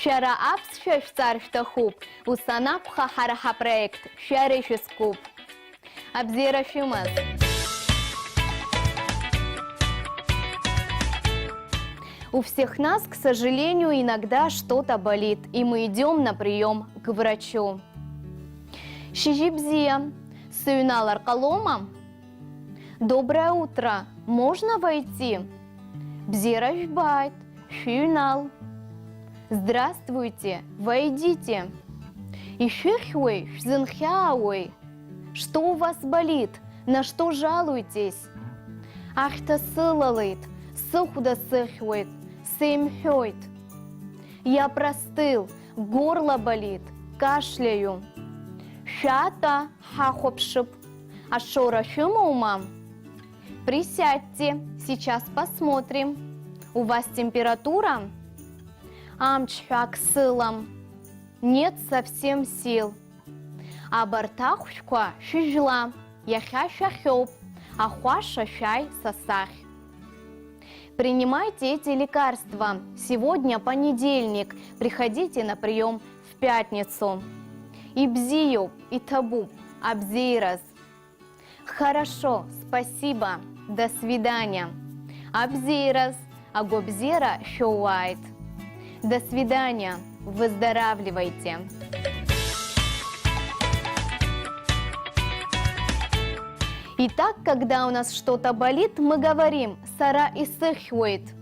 Шара апс царь хуб, усанапха хараха проект, шариши скуп. Абзира шимас. У всех нас, к сожалению, иногда что-то болит, и мы идем на прием к врачу. Шижибзия, сюналар колома. Доброе утро, можно войти? Бзирашбайт, шюнал. Здравствуйте, войдите. Ишихвей, шзенхяуэй. Что у вас болит? На что жалуетесь? Ахта сылалыт, сухуда сыхвейт, сымхёйт. Я простыл, горло болит, кашляю. Шата хахопшип, ашора шумаумам. Присядьте, сейчас посмотрим. У вас температура? Амчхак сылам. Нет совсем сил. А бартахушка шижла, яхя шахёп, ахуа шашай сасах. Принимайте эти лекарства. Сегодня понедельник. Приходите на прием в пятницу. Ибзию и табу, абзираз. Хорошо, спасибо. До свидания. Абзираз, агобзира шоуайт. До свидания. Выздоравливайте. Итак, когда у нас что-то болит, мы говорим «сара исыхвейт».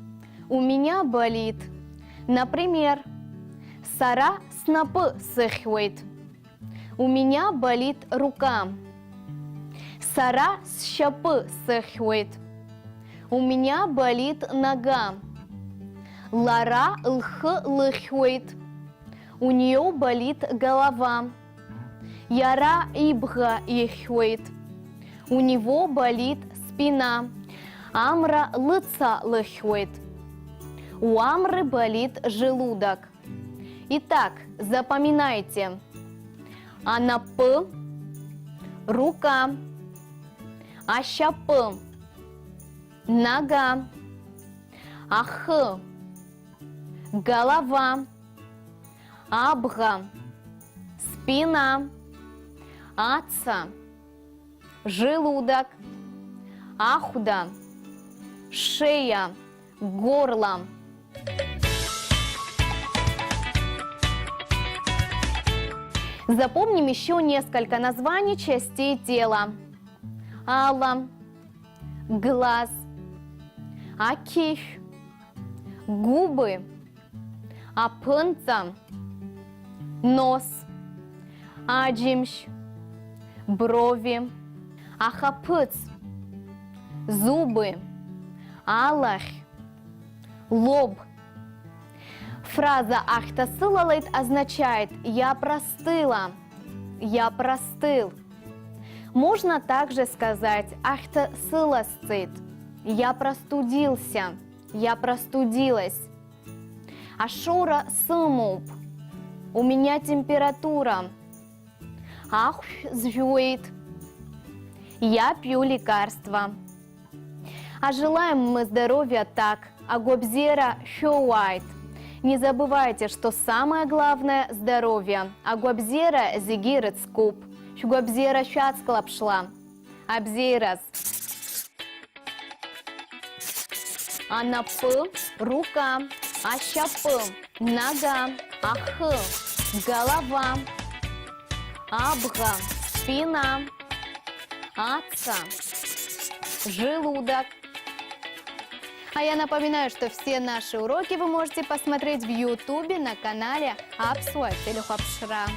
У меня болит. Например, «сара снапы сыхвейт». У меня болит рука. «Сара сщапы сыхвейт». У меня болит нога. «Лара лх лыхвейт». У нее болит голова. «Яра ибга ихвейт». У него болит спина. Амра лыца лыхвейт. У Амры болит желудок. Итак, запоминайте. Анапы – рука. Ащапы – нога. Ахы – голова. Абга – спина. Аца – желудок, ахуда, шея, горло. Запомним еще несколько названий частей тела. Ала, глаз, акиш, губы, апынца, нос, аджимш, брови. Ахапыц, зубы, алах, лоб. Фраза «ахтасылалайт» означает «я простыла», «я простыл». Можно также сказать «ахтасыласцит», «я простудился», «я простудилась». Ашура сымуп, «у меня температура». Ахш зжует, я пью лекарства. А желаем мы здоровья так, а гобзера шоуайт. Не забывайте, что самое главное – здоровье. А гобзера зигирет скуп. Гобзера шацклапшла. Абзирас. Анапы – рука. Ащапы – нога. Ахы – голова. Абга – спина. Аца, желудок. А я напоминаю, что все наши уроки вы можете посмотреть в YouTube на канале Апсуа Телехапшра.